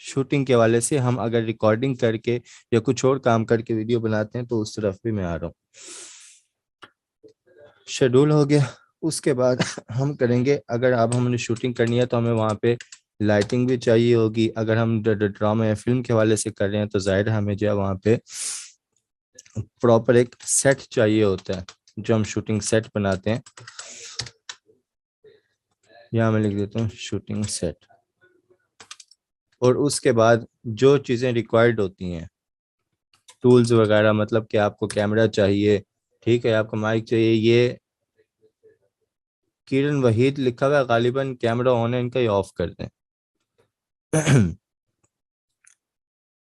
Shooting کے حوالے سے ہم اگر ریکارڈنگ کر کے یا کچھ اور کام کر کے ویڈیو بناتے ہیں تو اس طرف بھی میں آ رہا ہوں. شیڈول ہو گیا. اس کے بعد ہم کریں گے اگر اب ہم نے شوٹنگ کرنی ہے تو ہمیں وہاں پہ لائٹنگ بھی چاہیے ہوگی. اگر ہم ڈرامہ یا فلم کے حوالے سے کر رہے ہیں تو ظاہر ہمیں جو ہے وہاں پہ پراپر ایک سیٹ چاہیے ہوتا ہے جو ہم شوٹنگ سیٹ بناتے ہیں. یہاں میں لکھ دیتا ہوں شوٹنگ سیٹ. اور اس کے بعد جو چیزیں ریکوائرڈ ہوتی ہیں ٹولز وغیرہ, مطلب کہ آپ کو کیمرہ چاہیے, ٹھیک ہے, آپ کو مائک چاہیے. یہ کرن وحید لکھا ہوا ہے, غالباً کیمرہ آن ہے ان کا, یہ آف کر دیں.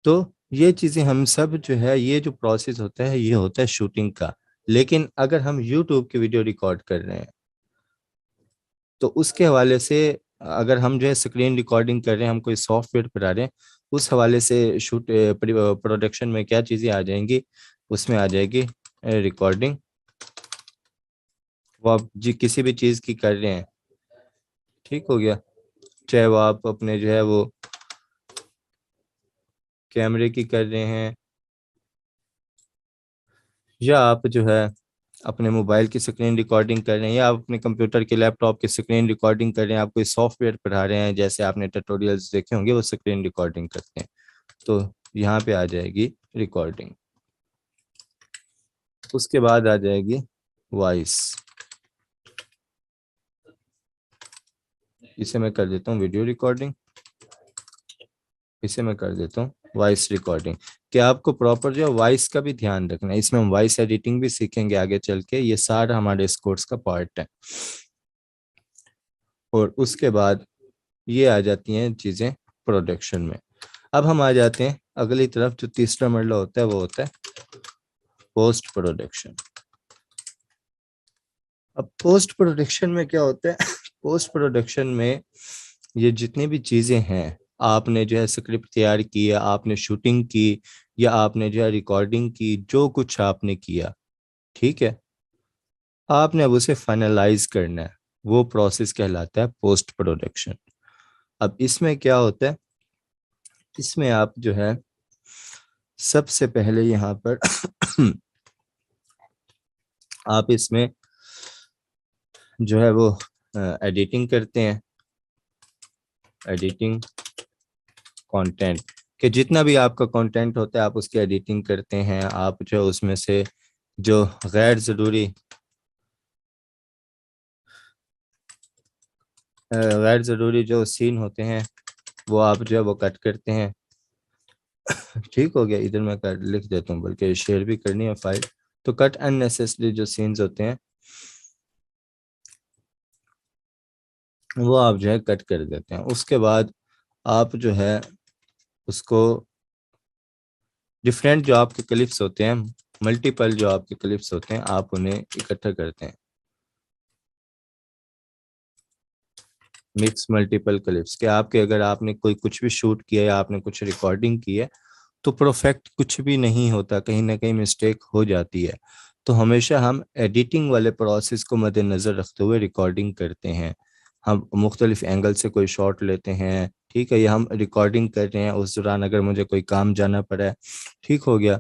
تو یہ چیزیں ہم سب جو ہے یہ جو پروسیس ہوتا ہے یہ ہوتا ہے شوٹنگ کا. لیکن اگر ہم یوٹیوب کی ویڈیو ریکارڈ کر رہے ہیں تو اس کے حوالے سے اگر ہم جو ہے اسکرین ریکارڈنگ کر رہے ہیں, ہم کوئی سافٹ ویئر پر آ رہے ہیں, اس حوالے سے پروڈکشن میں کیا چیزیں آ جائیں گی, اس میں آ جائے گی ریکارڈنگ. وہ آپ جی کسی بھی چیز کی کر رہے ہیں, ٹھیک ہو گیا, چاہے وہ آپ اپنے جو ہے وہ کیمرے کی کر رہے ہیں یا آپ جو ہے اپنے موبائل کی اسکرین ریکارڈنگ کر رہے ہیں یا آپ اپنے کمپیوٹر کے لیپ ٹاپ کی اسکرین ریکارڈنگ کر رہے ہیں, آپ کوئی سافٹ ویئر پڑھا رہے ہیں, جیسے آپ نے ٹیوٹوریلز دیکھے ہوں گے وہ اسکرین ریکارڈنگ کرتے ہیں, تو یہاں پہ آ جائے گی ریکارڈنگ. اس کے بعد آ جائے گی وائس. اسے میں کر دیتا ہوں ویڈیو ریکارڈنگ, اسے میں کر دیتا ہوں وائس ریکارڈنگ. کہ آپ کو پراپر جو ہے وائس کا بھی دھیان رکھنا ہے. اس میں ہم وائس ایڈیٹنگ بھی سیکھیں گے آگے چل کے, یہ سارا ہمارے اس کورس کا پارٹ ہے. اور اس کے بعد یہ آ جاتی ہیں چیزیں پروڈکشن میں. اب ہم آ جاتے ہیں اگلی طرف, جو تیسرا مرحلہ ہوتا ہے وہ ہوتا ہے پوسٹ پروڈکشن. اب پوسٹ پروڈکشن میں کیا ہوتا ہے, پوسٹ پروڈکشن میں یہ جتنی بھی چیزیں ہیں, آپ نے جو ہے اسکرپٹ تیار کی, آپ نے شوٹنگ کی, یا آپ نے جو ہے ریکارڈنگ کی, جو کچھ آپ نے کیا, ٹھیک ہے, آپ نے اب اسے فائنلائز کرنا ہے, وہ پروسیس کہلاتا ہے پوسٹ پروڈکشن. اب اس میں کیا ہوتا ہے, اس میں آپ جو ہے سب سے پہلے یہاں پر آپ اس میں جو ہے وہ ایڈیٹنگ کرتے ہیں, ایڈیٹنگ کنٹینٹ, کہ جتنا بھی آپ کا کنٹینٹ ہوتا ہے آپ اس کی ایڈیٹنگ کرتے ہیں. آپ جو اس میں سے جو غیر ضروری جو سین ہوتے ہیں وہ آپ جو ہے وہ کٹ کرتے ہیں. ٹھیک ہو گیا, ادھر میں لکھ دیتا ہوں, بلکہ شیئر بھی کرنی ہے فائل. تو کٹ ان نیسیسری جو سینز ہوتے ہیں وہ آپ جو ہے کٹ کر دیتے ہیں. اس کے بعد آپ جو ہے اس کو ڈفرینٹ جو آپ کے کلپس ہوتے ہیں, ملٹیپل جو آپ کے کلپس ہوتے ہیں, آپ انہیں اکٹھا کرتے ہیں. مکس ملٹیپل کلپس, کہ آپ کے اگر آپ نے کوئی کچھ بھی شوٹ کیا یا آپ نے کچھ ریکارڈنگ کی ہے تو پرفیکٹ کچھ بھی نہیں ہوتا, کہیں نہ کہیں مسٹیک ہو جاتی ہے. تو ہمیشہ ہم ایڈیٹنگ والے پروسیس کو مد نظر رکھتے ہوئے ریکارڈنگ کرتے ہیں. ہم مختلف اینگل سے کوئی شاٹ لیتے ہیں, ٹھیک ہے, یا ہم ریکارڈنگ کر رہے ہیں, اس دوران اگر مجھے کوئی کام جانا پڑا ہے, ٹھیک ہو گیا,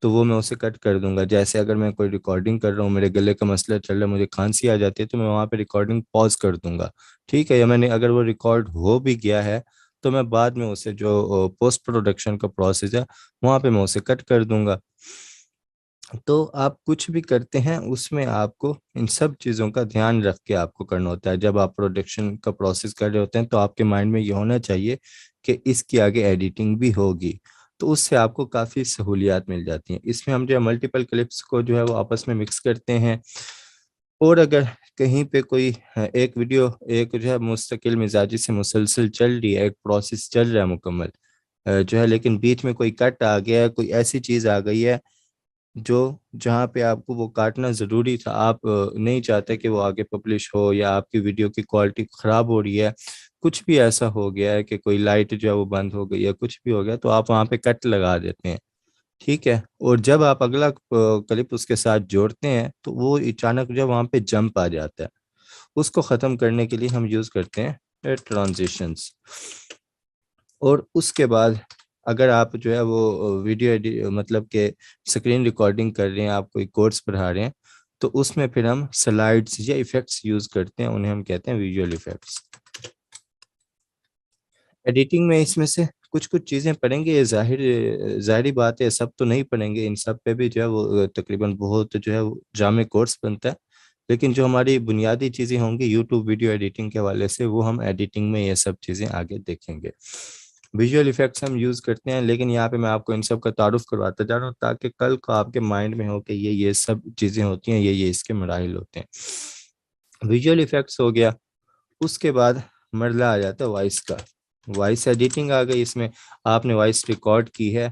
تو وہ میں اسے کٹ کر دوں گا. جیسے اگر میں کوئی ریکارڈنگ کر رہا ہوں, میرے گلے کا مسئلہ چل رہا ہے, مجھے کھانسی آ جاتی ہے, تو میں وہاں پہ ریکارڈنگ پاز کر دوں گا, ٹھیک ہے, یا میں نے اگر وہ ریکارڈ ہو بھی گیا ہے تو میں بعد میں اسے جو پوسٹ پروڈکشن کا پروسیس ہے وہاں پہ میں اسے کٹ کر دوں گا. تو آپ کچھ بھی کرتے ہیں اس میں آپ کو ان سب چیزوں کا دھیان رکھ کے آپ کو کرنا ہوتا ہے. جب آپ پروڈکشن کا پروسیس کر رہے ہوتے ہیں تو آپ کے مائنڈ میں یہ ہونا چاہیے کہ اس کی آگے ایڈیٹنگ بھی ہوگی, تو اس سے آپ کو کافی سہولیات مل جاتی ہیں. اس میں ہم جو ہے ملٹیپل کلپس کو جو ہے وہ آپس میں مکس کرتے ہیں, اور اگر کہیں پہ کوئی ایک ویڈیو ایک جو ہے مستقل مزاجی سے مسلسل چل رہی ہے, ایک پروسیس چل رہا ہے مکمل جو ہے, لیکن بیچ میں کوئی کٹ آ گیا ہے, کوئی ایسی چیز آ گئی ہے جو جہاں پہ آپ کو وہ کاٹنا ضروری تھا, آپ نہیں چاہتے کہ وہ آگے پبلش ہو, یا آپ کی ویڈیو کی کوالٹی خراب ہو رہی ہے, کچھ بھی ایسا ہو گیا ہے کہ کوئی لائٹ جو ہے وہ بند ہو گئی ہے, کچھ بھی ہو گیا, تو آپ وہاں پہ کٹ لگا دیتے ہیں, ٹھیک ہے. اور جب آپ اگلا کلپ اس کے ساتھ جوڑتے ہیں تو وہ اچانک جو وہاں پہ جمپ آ جاتا ہے, اس کو ختم کرنے کے لیے ہم یوز کرتے ہیں ٹرانزیشنز. اور اس کے بعد اگر آپ جو ہے وہ ویڈیو مطلب کہ اسکرین ریکارڈنگ کر رہے ہیں، آپ کوئی کورس پڑھا رہے ہیں، تو اس میں پھر ہم سلائڈس یا ایفیکٹس یوز کرتے ہیں، انہیں ہم کہتے ہیں ویژول ایفیکٹس۔ ایڈیٹنگ میں اس میں سے کچھ چیزیں پڑھیں گے، یہ ظاہری بات ہے، سب تو نہیں پڑھیں گے، ان سب پہ بھی جو ہے وہ تقریباً بہت جو ہے وہ جامع کورس بنتا ہے، لیکن جو ہماری بنیادی چیزیں ہوں گی یوٹیوب ویڈیو ایڈیٹنگ کے حوالے سے، وہ ہم ایڈیٹنگ میں یہ سب چیزیں آگے دیکھیں گے۔ ویژول ایفیکٹس ہم یوز کرتے ہیں، لیکن یہاں پہ میں آپ کو ان سب کا تعارف کرواتا جا رہا ہوں تاکہ کل کو آپ کے مائنڈ میں ہو کہ یہ سب چیزیں ہوتی ہیں، یہ اس کے مراحل ہوتے ہیں۔ ویژول ایفیکٹس ہو گیا، اس کے بعد مرحلہ آ جاتا ہے وائس کا۔ وائس ایڈیٹنگ آ گئی، اس میں آپ نے وائس ریکارڈ کی ہے۔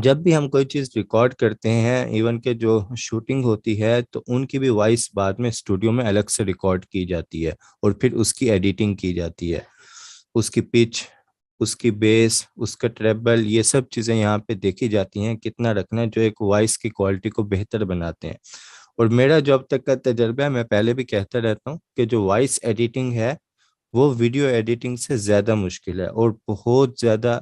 جب بھی ہم کوئی چیز ریکارڈ کرتے ہیں، ایون کہ جو شوٹنگ ہوتی ہے، تو ان کی بھی وائس بعد میں اسٹوڈیو میں الگ سے ریکارڈ کی جاتی ہے اور پھر اس کی ایڈیٹنگ کی جاتی ہے، اس کی پچ، اس کی بیس، اس کا ٹریبل، یہ سب چیزیں یہاں پہ دیکھی جاتی ہیں کتنا رکھنا ہے، جو ایک وائس کی کوالٹی کو بہتر بناتے ہیں۔ اور میرا جو اب تک کا تجربہ ہے، میں پہلے بھی کہتا رہتا ہوں کہ جو وائس ایڈیٹنگ ہے وہ ویڈیو ایڈیٹنگ سے زیادہ مشکل ہے اور بہت زیادہ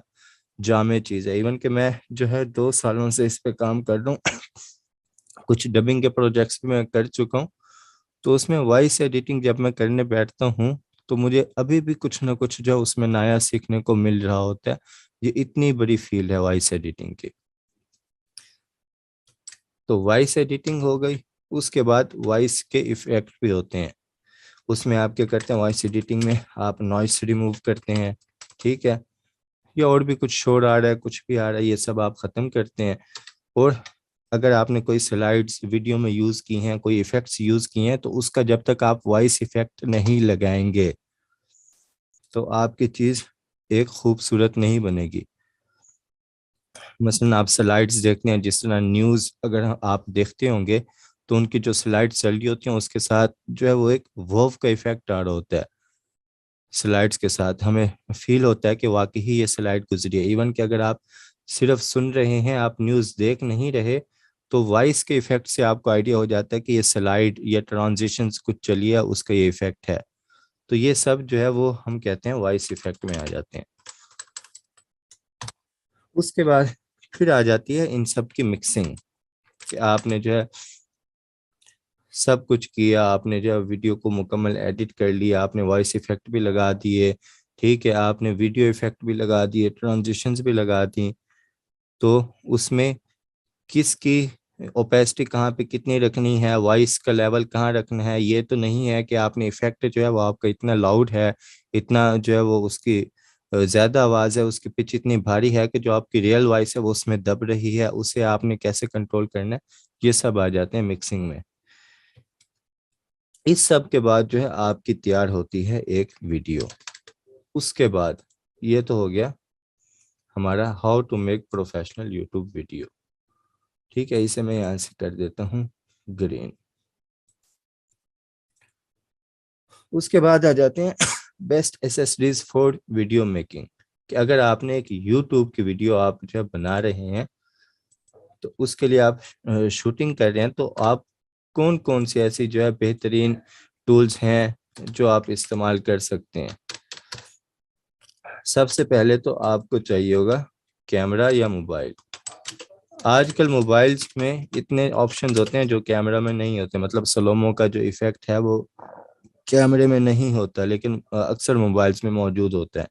جامع چیز ہے۔ ایون کہ میں جو ہے 2 سالوں سے اس پہ کام کر رہا ہوں، کچھ ڈبنگ کے پروجیکٹس بھی میں کر چکا ہوں، تو اس میں وائس ایڈیٹنگ جب میں کرنے بیٹھتا ہوں تو مجھے ابھی بھی کچھ نہ کچھ جو اس میں نیا سیکھنے کو مل رہا ہوتا ہے۔ یہ اتنی بڑی فیلڈ ہے وائس ایڈیٹنگ کی۔ تو وائس ایڈیٹنگ ہو گئی، اس کے بعد وائس کے ایفیکٹ بھی ہوتے ہیں۔ اس میں آپ کیا کرتے ہیں، وائس ایڈیٹنگ میں آپ نوائس ریموو کرتے ہیں، ٹھیک ہے، یا اور بھی کچھ شور آ رہا ہے، کچھ بھی آ رہا ہے، یہ سب آپ ختم کرتے ہیں۔ اور اگر آپ نے کوئی سلائڈس ویڈیو میں یوز کی ہیں، کوئی ایفیکٹس یوز کی ہیں، تو اس کا جب تک آپ وائس ایفیکٹ نہیں لگائیں گے تو آپ کی چیز ایک خوبصورت نہیں بنے گی۔ مثلا آپ سلائڈس دیکھتے ہیں، جس طرح نیوز اگر آپ دیکھتے ہوں گے تو ان کی جو سلائڈ چل رہی ہوتی ہیں اس کے ساتھ جو ہے وہ ایک وو کا ایفیکٹ آ رہا ہوتا ہے، سلائڈس کے ساتھ ہمیں فیل ہوتا ہے کہ واقعی یہ سلائڈ گزری ہے۔ ایون کہ اگر آپ صرف سن رہے ہیں، آپ نیوز دیکھ نہیں رہے، تو وائس کے ایفیکٹ سے آپ کو آئیڈیا ہو جاتا ہے کہ یہ سلائڈ یا ٹرانزیشنز کچھ چلی ہے، اس کا یہ ایفیکٹ ہے۔ تو یہ سب جو ہے وہ ہم کہتے ہیں وائس ایفیکٹ میں آ جاتے ہیں۔ اس کے بعد پھر آ جاتی ہے ان سب کی مکسنگ، کہ آپ نے جو ہے سب کچھ کیا، آپ نے جو ہے ویڈیو کو مکمل ایڈٹ کر لیا، آپ نے وائس ایفیکٹ بھی لگا دیے، ٹھیک ہے، آپ نے ویڈیو ایفیکٹ بھی لگا دیے، ٹرانزیشنز بھی لگا دی، تو اس میں کس کی اوپیسٹی کہاں پہ کتنی رکھنی ہے، وائس کا لیول کہاں رکھنا ہے۔ یہ تو نہیں ہے کہ آپ نے ایفیکٹ جو ہے وہ آپ کا اتنا لاؤڈ ہے، اتنا جو ہے وہ اس کی زیادہ آواز ہے، اس کی پچ اتنی بھاری ہے کہ جو آپ کی ریئل وائس ہے وہ اس میں دب رہی ہے، اسے آپ نے کیسے کنٹرول کرنا ہے۔ یہ سب آ جاتے ہیں مکسنگ میں۔ اس سب کے بعد جو ہے آپ کی تیار ہوتی ہے ایک ویڈیو۔ اس کے بعد یہ تو ہو گیا ہمارا how to make professional YouTube video, ٹھیک ہے، اسے میں یہاں سے کر دیتا ہوں گرین۔ اس کے بعد آ جاتے ہیں best accessories for video making, کہ اگر آپ نے ایک یوٹیوب کی ویڈیو آپ جو بنا رہے ہیں تو اس کے لیے آپ شوٹنگ کر رہے ہیں، تو آپ کون کون سی ایسی جو ہے بہترین ٹولز ہیں جو آپ استعمال کر سکتے ہیں۔ سب سے پہلے تو آپ کو چاہیے ہوگا کیمرہ یا موبائل۔ آج کل موبائلز میں اتنے آپشنز ہوتے ہیں جو کیمرہ میں نہیں ہوتے، مطلب سلومو کا جو ایفیکٹ ہے وہ کیمرے میں نہیں ہوتا، لیکن اکثر موبائلز میں موجود ہوتا ہے۔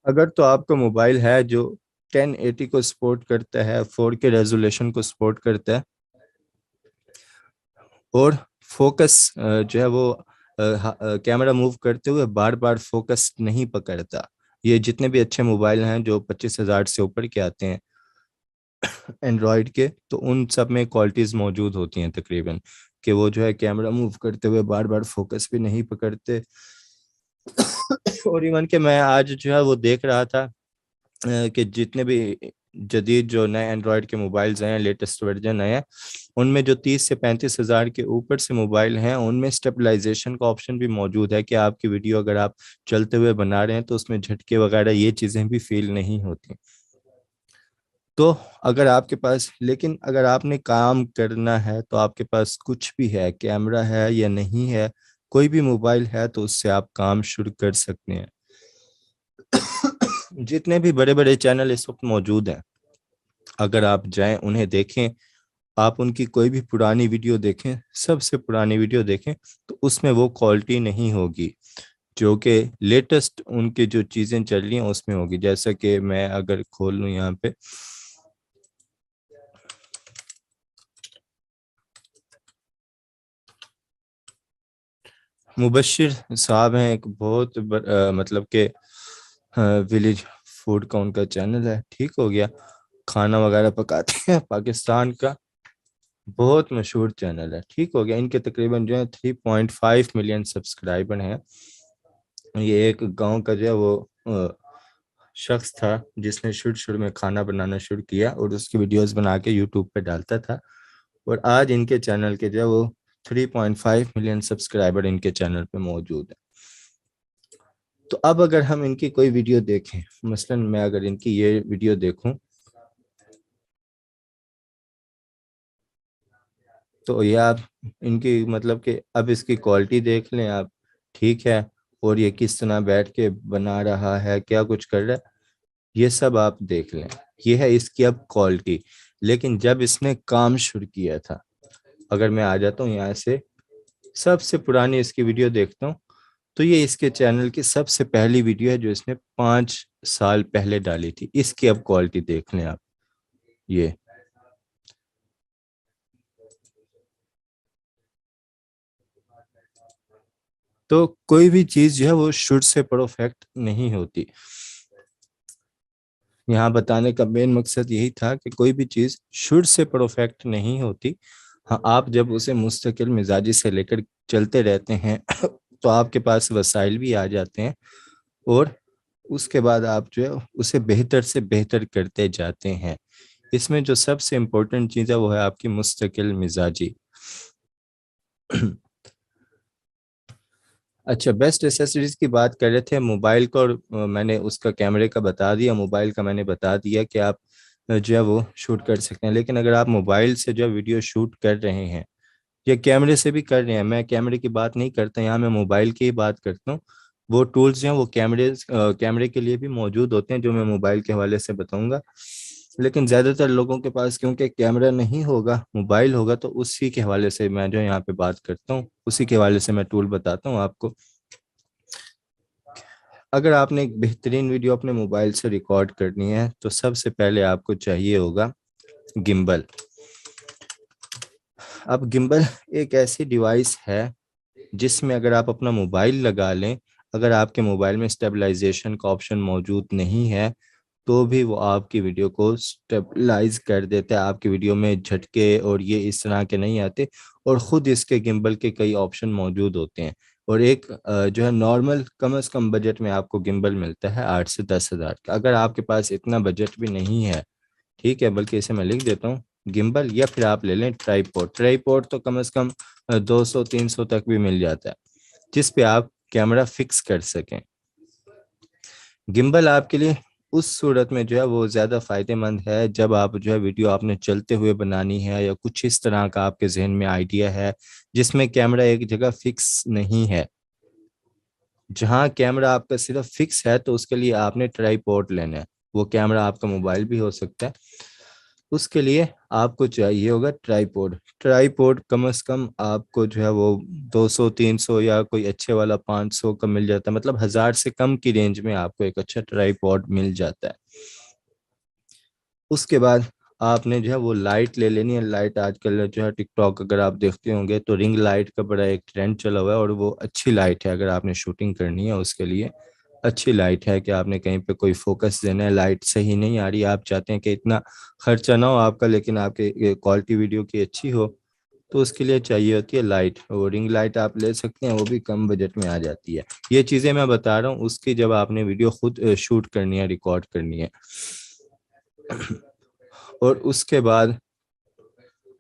اگر تو آپ کا موبائل ہے جو 1080 کو سپورٹ کرتا ہے، 4K ریزولیشن کو سپورٹ کرتا ہے، اور فوکس جو ہے وہ کیمرہ موو کرتے ہوئے بار بار فوکس نہیں پکڑتا، یہ جتنے بھی اچھے موبائل ہیں جو 25,000 سے اوپر کے آتے ہیں اینڈرائڈ کے، تو ان سب میں کوالٹیز موجود ہوتی ہیں تقریباً، کہ وہ جو ہے کیمرہ موو کرتے ہوئے بار بار فوکس بھی نہیں پکڑتے۔ اور ایون کہ میں آج جو ہے وہ دیکھ رہا تھا کہ جتنے بھی جدید جو نئے اینڈرائڈ کے موبائلز ہیں، لیٹسٹ ورژن ہیں، ان میں جو 30 سے 35,000 کے اوپر سے موبائل ہیں، ان میں اسٹیبلائزیشن کا آپشن بھی موجود ہے، کہ آپ کی ویڈیو اگر آپ چلتے ہوئے بنا رہے ہیں تو اس میں جھٹکے وغیرہ یہ چیزیں بھی فیل نہیں ہوتی۔ تو اگر آپ کے پاس، لیکن اگر آپ نے کام کرنا ہے تو آپ کے پاس کچھ بھی ہے، کیمرہ ہے یا نہیں ہے، کوئی بھی موبائل ہے تو اس سے آپ کام شروع کر سکتے ہیں. جتنے بھی بڑے بڑے چینل اس وقت موجود ہیں اگر آپ جائیں انہیں دیکھیں, آپ ان کی کوئی بھی پرانی ویڈیو دیکھیں, سب سے پرانی ویڈیو دیکھیں, تو اس میں وہ کوالٹی نہیں ہوگی جو کہ لیٹسٹ ان کے جو چیزیں چل رہی ہیں اس میں ہوگی. جیسا کہ میں اگر کھول لوں یہاں پہ, مبشر صاحب ہیں, ایک بہت مطلب کہ ولیج فوڈ کا ان کا چینل ہے, ٹھیک ہو گیا, کھانا وغیرہ پکاتے ہیں, پاکستان کا بہت مشہور چینل ہے, ٹھیک ہو گیا. ان کے تقریباً جو ہے 3.5 ملین سبسکرائبر ہیں. یہ ایک گاؤں کا جو ہے وہ شخص تھا جس نے شروع میں کھانا بنانا شروع کیا اور اس کی ویڈیوز بنا کے یوٹیوب پہ ڈالتا تھا, اور آج ان کے چینل کے جو ہے وہ 3.5 ملین سبسکرائبر ان کے چینل پہ موجود ہیں. تو اب اگر ہم ان کی کوئی ویڈیو دیکھیں, مثلا میں اگر ان کی یہ ویڈیو دیکھوں تو یہ آپ ان کی مطلب کہ اب اس کی کوالٹی دیکھ لیں آپ, ٹھیک ہے, اور یہ کس طرح بیٹھ کے بنا رہا ہے, کیا کچھ کر رہا ہے, یہ سب آپ دیکھ لیں. یہ ہے اس کی اب کوالٹی. لیکن جب اس نے کام شروع کیا تھا, اگر میں آ جاتا ہوں یہاں سے سب سے پرانی اس کی ویڈیو دیکھتا ہوں, تو یہ اس کے چینل کی سب سے پہلی ویڈیو ہے جو اس نے 5 سال پہلے ڈالی تھی. اس کی اب کوالٹی دیکھ لیں آپ. یہ تو کوئی بھی چیز جو ہے وہ شروع سے پرفیکٹ نہیں ہوتی. یہاں بتانے کا مین مقصد یہی تھا کہ کوئی بھی چیز شروع سے پرفیکٹ نہیں ہوتی. ہاں, آپ جب اسے مستقل مزاجی سے لے کر چلتے رہتے ہیں تو آپ کے پاس وسائل بھی آ جاتے ہیں, اور اس کے بعد آپ جو ہے اسے بہتر سے بہتر کرتے جاتے ہیں. اس میں جو سب سے امپورٹنٹ چیز ہے وہ ہے آپ کی مستقل مزاجی. اچھا, بیسٹ ایسیسریز کی بات کر رہے تھے موبائل کو, اور میں نے اس کا کیمرے کا بتا دیا, موبائل کا میں نے بتا دیا کہ آپ جو ہے وہ شوٹ کر سکتے ہیں. لیکن اگر آپ موبائل سے جو ویڈیو شوٹ کر رہے ہیں یا کیمرے سے بھی کر رہے ہیں, میں کیمرے کی بات نہیں کرتا یہاں, میں موبائل کی ہی بات کرتا ہوں. وہ ٹولز جو ہیں وہ کیمرے کے لیے بھی موجود ہوتے ہیں جو میں موبائل کے حوالے سے بتاؤں گا. لیکن زیادہ تر لوگوں کے پاس کیونکہ کیمرہ نہیں ہوگا, موبائل ہوگا, تو اسی کے حوالے سے میں جو یہاں پہ بات کرتا ہوں, اسی کے حوالے سے میں ٹول بتاتا ہوں آپ کو. اگر آپ نے ایک بہترین ویڈیو اپنے موبائل سے ریکارڈ کرنی ہے تو سب سے پہلے آپ کو چاہیے ہوگا گمبل. اب گمبل ایک ایسی ڈیوائس ہے جس میں اگر آپ اپنا موبائل لگا لیں, اگر آپ کے موبائل میں اسٹیبلائزیشن کا آپشن موجود نہیں ہے تو بھی وہ آپ کی ویڈیو کو اسٹیبلائز کر دیتا ہے. آپ کی ویڈیو میں جھٹکے اور یہ اس طرح کے نہیں آتے, اور خود اس کے گمبل کے کئی آپشن موجود ہوتے ہیں. اور ایک جو ہے نارمل کم از کم بجٹ میں آپ کو گمبل ملتا ہے 8 سے 10 ہزار کا. اگر آپ کے پاس اتنا بجٹ بھی نہیں ہے, ٹھیک ہے, بلکہ اسے میں لکھ دیتا ہوں گمبل, یا پھر آپ لے لیں ٹرائی پوڈ تو کم از کم 200-300 تک بھی مل جاتا ہے جس پہ آپ کیمرہ فکس کر سکیں. گمبل آپ کے لیے اس صورت میں جو ہے وہ زیادہ فائدہ مند ہے جب آپ جو ہے ویڈیو آپ نے چلتے ہوئے بنانی ہے, یا کچھ اس طرح کا آپ کے ذہن میں آئیڈیا ہے جس میں کیمرہ ایک جگہ فکس نہیں ہے. جہاں کیمرہ آپ کا صرف فکس ہے تو اس کے لیے آپ نے ٹرائی پوڈ لینا ہے. وہ کیمرہ آپ کا موبائل بھی ہو سکتا ہے, اس کے لیے آپ کو چاہیے ہوگا ٹرائی پوڈ کم از کم آپ کو جو ہے وہ 200-300 یا کوئی اچھے والا 500 کا مل جاتا ہے. مطلب 1000 سے کم کی رینج میں آپ کو ایک اچھا ٹرائی پوڈ مل جاتا ہے. اس کے بعد آپ نے جو ہے وہ لائٹ لے لینی ہے. لائٹ آج کل جو ہے ٹک ٹاک اگر آپ دیکھتے ہوں گے تو رنگ لائٹ کا بڑا ایک ٹرینڈ چلا ہوا ہے, اور وہ اچھی لائٹ ہے. اگر آپ نے شوٹنگ کرنی ہے اس کے لیے اچھی لائٹ ہے کہ آپ نے کہیں پہ کوئی فوکس دینا ہے, لائٹ صحیح نہیں آ رہی, آپ چاہتے ہیں کہ اتنا خرچہ نہ ہو آپ کا لیکن آپ کی کوالٹی ویڈیو کی اچھی ہو, تو اس کے لیے چاہیے ہوتی ہے لائٹ. اور رنگ لائٹ آپ لے سکتے ہیں, وہ بھی کم بجٹ میں آ جاتی ہے. یہ چیزیں میں بتا رہا ہوں اس کی جب آپ نے ویڈیو خود شوٹ کرنی ہے, ریکارڈ کرنی ہے. اور اس کے بعد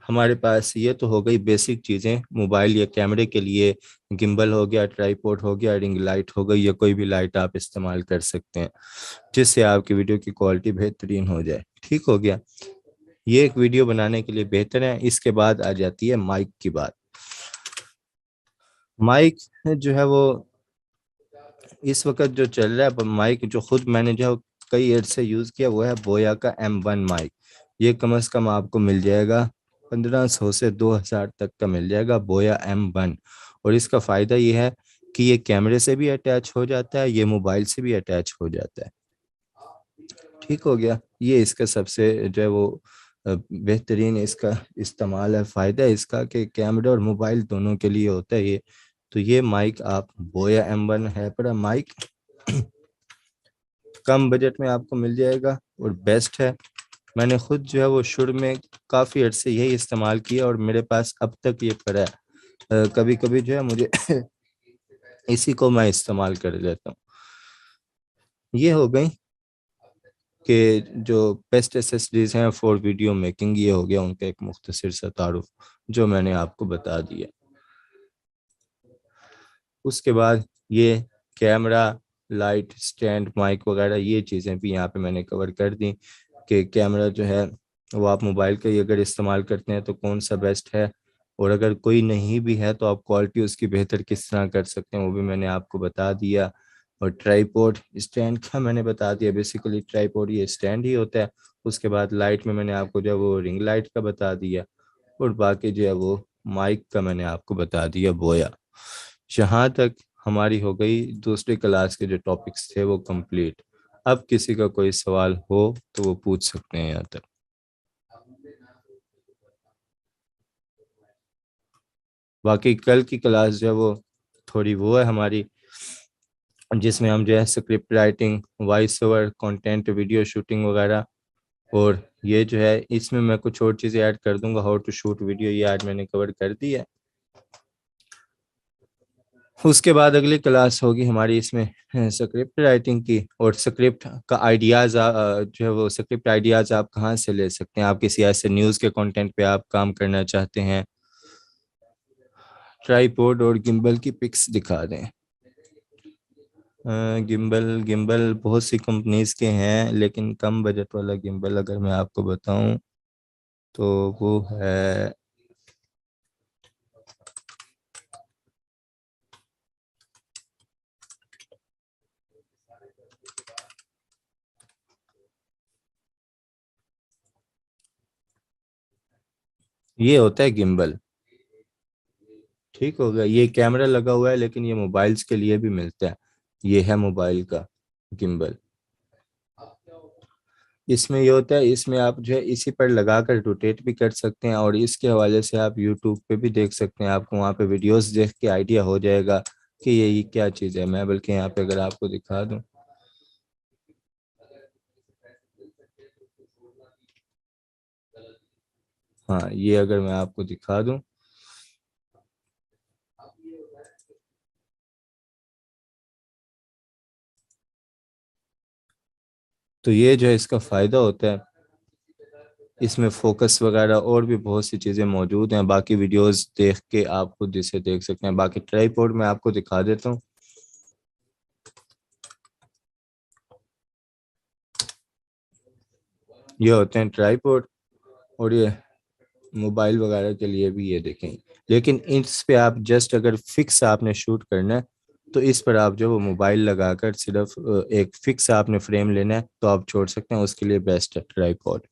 ہمارے پاس یہ تو ہو گئی بیسک چیزیں موبائل یا کیمرے کے لیے. گمبل ہو گیا, ٹرائی پوڈ ہو گیا, رنگ لائٹ ہو گئی, یا کوئی بھی لائٹ آپ استعمال کر سکتے ہیں جس سے آپ کی ویڈیو کی کوالٹی بہترین ہو جائے. ٹھیک ہو گیا, یہ ایک ویڈیو بنانے کے لیے بہتر ہے. اس کے بعد آ جاتی ہے مائک کی بات. مائک جو ہے وہ اس وقت جو چل رہا ہے مائک جو خود میں نے جو کئی ایئر سے یوز کیا وہ ہے بویا کا M1 مائک. یہ کم از کم آپ کو مل جائے گا 1500 سے 2000 تک کا مل جائے گا بویا M1. اور اس کا فائدہ یہ ہے کہ یہ کیمرے سے بھی اٹیچ ہو جاتا ہے, یہ موبائل سے بھی اٹیچ ہو جاتا ہے. ٹھیک ہو گیا. یہ اس کا سب سے جو ہے وہ بہترین اس کا استعمال ہے. فائدہ اس کا کہ کیمرہ اور موبائل دونوں کے لیے ہوتا ہے یہ. تو یہ مائک آپ بویا M1 ہے پر مائک کم بجٹ میں آپ کو مل جائے گا اور بیسٹ ہے. میں نے خود جو ہے وہ شروع میں کافی عرصے یہی استعمال کیا اور میرے پاس اب تک یہ پڑا ہے. کبھی کبھی جو ہے مجھے اسی کو میں استعمال کر لیتا ہوں. یہ ہو گئی کہ جو بیسٹ ایسیسریز ہیں فور ویڈیو میکنگ, یہ ہو گیا ان کا ایک مختصر سا تعارف جو میں نے آپ کو بتا دیا. اس کے بعد یہ کیمرہ, لائٹ, سٹینڈ, مائک وغیرہ یہ چیزیں بھی یہاں پہ میں نے کور کر دی کہ کیمرہ جو ہے وہ آپ موبائل کا ہی اگر استعمال کرتے ہیں تو کون سا بیسٹ ہے, اور اگر کوئی نہیں بھی ہے تو آپ کوالٹی اس کی بہتر کس طرح کر سکتے ہیں وہ بھی میں نے آپ کو بتا دیا. اور ٹرائی پوڈ اسٹینڈ کا میں نے بتا دیا, بیسیکلی ٹرائی پوڈ یہ اسٹینڈ ہی ہوتا ہے. اس کے بعد لائٹ میں نے آپ کو جو ہے وہ رنگ لائٹ کا بتا دیا, اور باقی جو ہے وہ مائک کا میں نے آپ کو بتا دیا بویا. یہاں تک ہماری ہو گئی دوسری کلاس کے جو ٹاپکس تھے وہ کمپلیٹ. اب کسی کا کوئی سوال ہو تو وہ پوچھ سکتے ہیں یہاں تک. باقی کل کی کلاس جو ہے وہ تھوڑی وہ ہے ہماری, جس میں ہم جو ہے script writing, voice over, content, video shooting وغیرہ, اور یہ جو ہے اس میں میں کچھ اور چیزیں ایڈ کر دوں گا. ہاؤ ٹو شوٹ ویڈیو یہ آج میں نے کور کر دی ہے. اس کے بعد اگلی کلاس ہوگی ہماری اس میں اسکرپٹ رائٹنگ کی, اور اسکرپٹ کا آئیڈیاز جو ہے وہ اسکرپٹ آئیڈیاز آپ کہاں سے لے سکتے ہیں. آپ کسی ایسے نیوز کے کنٹینٹ پہ آپ کام کرنا چاہتے ہیں, ٹرائی پوڈ اور گمبل کی پکس دکھا دیں. گمبل بہت سی کمپنیز کے ہیں, لیکن کم بجٹ والا گمبل اگر میں آپ کو بتاؤں تو وہ ہے یہ ہوتا ہے گمبل. ٹھیک ہو گیا. یہ کیمرہ لگا ہوا ہے لیکن یہ موبائلز کے لیے بھی ملتا ہے. یہ ہے موبائل کا گمبل. اس میں یہ ہوتا ہے, اس میں آپ جو ہے اسی پر لگا کر روٹیٹ بھی کر سکتے ہیں, اور اس کے حوالے سے آپ یوٹیوب پہ بھی دیکھ سکتے ہیں. آپ کو وہاں پہ ویڈیوز دیکھ کے آئیڈیا ہو جائے گا کہ یہ کیا چیز ہے. میں بلکہ یہاں پہ اگر آپ کو دکھا دوں, ہاں یہ اگر میں آپ کو دکھا دوں تو یہ جو ہے اس کا فائدہ ہوتا ہے. اس میں فوکس وغیرہ اور بھی بہت سی چیزیں موجود ہیں. باقی ویڈیوز دیکھ کے آپ خود اسے دیکھ سکتے ہیں. باقی ٹرائی پوڈ میں آپ کو دکھا دیتا ہوں. یہ ہوتے ہیں ٹرائی پوڈ, اور یہ موبائل وغیرہ کے لیے بھی یہ دیکھیں. لیکن اس پہ آپ جسٹ اگر فکس آپ نے شوٹ کرنا ہے تو اس پر آپ جو وہ موبائل لگا کر صرف ایک فکس آپ نے فریم لینا ہے تو آپ چھوڑ سکتے ہیں. اس کے لیے بیسٹ ہے ٹرائی پوڈ.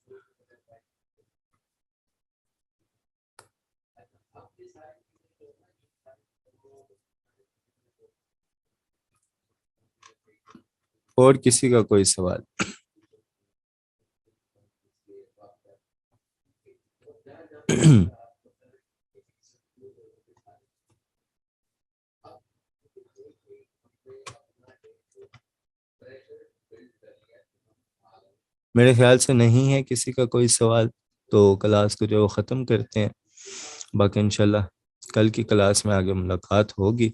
اور کسی کا کوئی سوال؟ میرے خیال سے نہیں ہے کسی کا کوئی سوال, تو کلاس کو جو ختم کرتے ہیں. باقی انشاءاللہ کل کی کلاس میں آگے ملاقات ہوگی.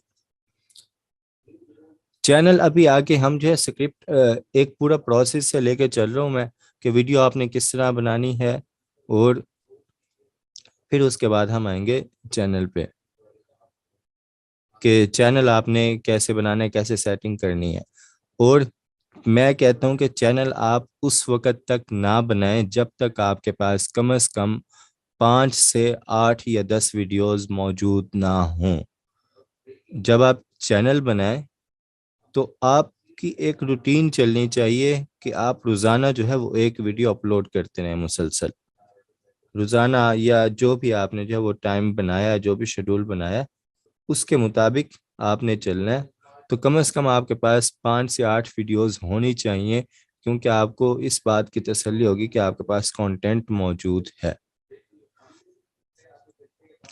چینل ابھی آگے ہم جو ہے اسکرپٹ ایک پورا پروسیس سے لے کے چل رہا ہوں میں کہ ویڈیو آپ نے کس طرح بنانی ہے, اور پھر اس کے بعد ہم آئیں گے چینل پہ کہ چینل آپ نے کیسے بنانا ہے, کیسے سیٹنگ کرنی ہے. اور میں کہتا ہوں کہ چینل آپ اس وقت تک نہ بنائیں جب تک آپ کے پاس کم از کم 5 سے 8 یا 10 ویڈیوز موجود نہ ہوں. جب آپ چینل بنائیں تو آپ کی ایک روٹین چلنی چاہیے کہ آپ روزانہ جو ہے وہ ایک ویڈیو اپلوڈ کرتے رہیں مسلسل، روزانہ، یا جو بھی آپ نے جو ہے وہ ٹائم بنایا، جو بھی شیڈول بنایا اس کے مطابق آپ نے چلنا ہے۔ تو کم از کم آپ کے پاس 5 سے 8 ویڈیوز ہونی چاہیے، کیونکہ آپ کو اس بات کی تسلی ہوگی کہ آپ کے پاس کانٹینٹ موجود ہے۔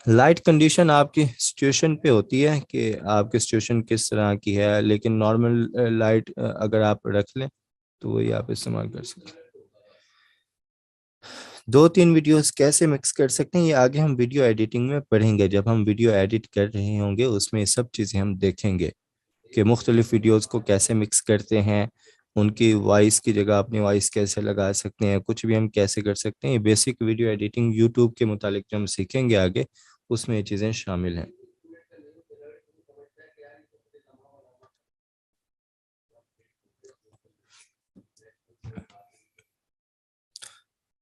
لائٹ کنڈیشن آپ کی سچویشن پہ ہوتی ہے کہ آپ کی سچویشن کس طرح کی ہے، لیکن نارمل لائٹ اگر آپ رکھ لیں تو وہی آپ استعمال کر سکتے ہیں۔ 2-3 ویڈیوز کیسے مکس کر سکتے ہیں یہ آگے ہم ویڈیو ایڈیٹنگ میں پڑھیں گے۔ جب ہم ویڈیو ایڈٹ کر رہے ہوں گے اس میں یہ سب چیزیں ہم دیکھیں گے کہ مختلف ویڈیوز کو کیسے مکس کرتے ہیں، ان کی وائس کی جگہ اپنی وائس کیسے لگا سکتے ہیں، کچھ بھی ہم کیسے کر سکتے ہیں۔ یہ بیسک ویڈیو ایڈیٹنگ یوٹیوب کے متعلق جو ہم سیکھیں گے آگے اس میں یہ چیزیں شامل ہیں۔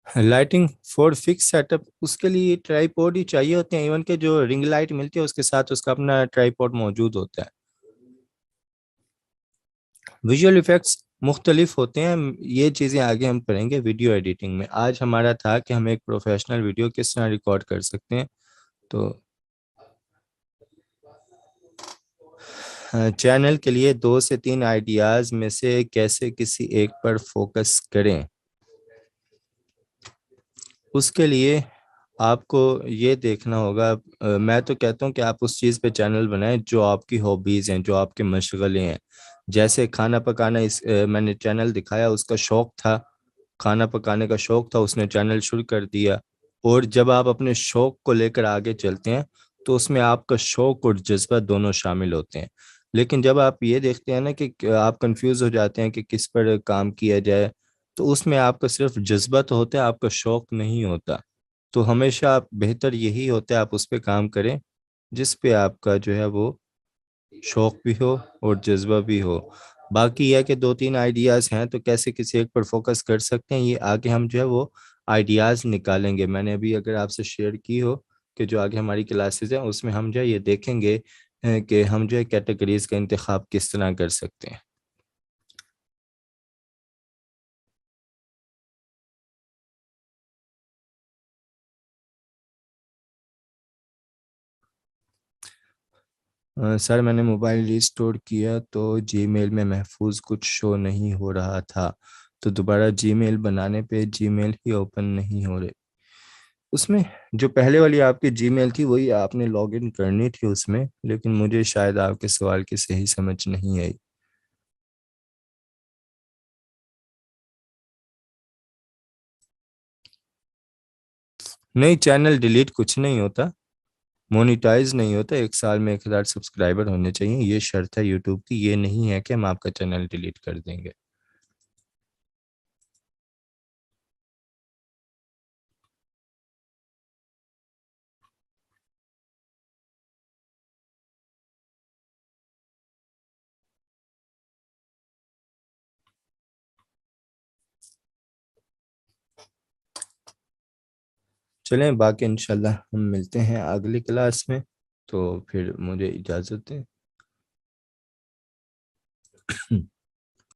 Lighting for fix set up, اس کے لیے ٹرائی پوڈ ہی چاہیے ہوتے ہیں، ایون کہ جو رنگ لائٹ ملتی ہے اس کے ساتھ اس کا اپنا ٹرائی پوڈ موجود ہوتا ہے۔ ویژول ایفیکٹس مختلف ہوتے ہیں، یہ چیزیں آگے ہم پڑھیں گے ویڈیو ایڈیٹنگ میں۔ آج ہمارا تھا کہ ہم ایک پروفیشنل ویڈیو کس طرح ریکارڈ کر سکتے ہیں۔ تو چینل کے لیے 2 سے 3 آئیڈیاز میں سے کیسے کسی ایک پر فوکس کریں، اس کے لیے آپ کو یہ دیکھنا ہوگا۔ میں تو کہتا ہوں کہ آپ اس چیز پہ چینل بنائیں جو آپ کی ہابیز ہیں، جو آپ کے مشغلے ہیں۔ جیسے کھانا پکانا، میں نے چینل دکھایا، اس کا شوق تھا، کھانا پکانے کا شوق تھا، اس نے چینل شروع کر دیا۔ اور جب آپ اپنے شوق کو لے کر آگے چلتے ہیں تو اس میں آپ کا شوق اور جذبہ دونوں شامل ہوتے ہیں۔ لیکن جب آپ یہ دیکھتے ہیں نا کہ آپ کنفیوز ہو جاتے ہیں کہ کس پر کام کیا جائے، تو اس میں آپ کا صرف جذبہ تو ہوتا ہے، آپ کا شوق نہیں ہوتا۔ تو ہمیشہ بہتر یہی ہوتا ہے آپ اس پہ کام کریں جس پہ آپ کا جو ہے وہ شوق بھی ہو اور جذبہ بھی ہو۔ باقی یہ کہ 2-3 آئیڈیاز ہیں تو کیسے کسی ایک پر فوکس کر سکتے ہیں، یہ آگے ہم جو ہے وہ آئیڈیاز نکالیں گے۔ میں نے ابھی اگر آپ سے شیئر کی ہو کہ جو آگے ہماری کلاسز ہیں اس میں ہم جو ہے یہ دیکھیں گے کہ ہم جو ہے کیٹیگریز کا انتخاب کس طرح کر سکتے ہیں۔ سر میں نے موبائل ریسٹور کیا تو جی میل میں محفوظ کچھ شو نہیں ہو رہا تھا، تو دوبارہ جی میل بنانے پہ جی میل ہی اوپن نہیں ہو رہے۔ اس میں جو پہلے والی آپ کی جی میل تھی وہی آپ نے لاگ ان کرنی تھی اس میں، لیکن مجھے شاید آپ کے سوال کی صحیح سمجھ نہیں آئی۔ نہیں، چینل ڈیلیٹ کچھ نہیں ہوتا، مونیٹائز نہیں ہوتا۔ 1 سال میں 1000 سبسکرائبر ہونے چاہیے، یہ شرط ہے یوٹیوب کی، یہ نہیں ہے کہ ہم آپ کا چینل ڈیلیٹ کر دیں گے۔ چلیں باقی انشاءاللہ ہم ملتے ہیں اگلی کلاس میں، تو پھر مجھے اجازت دیں۔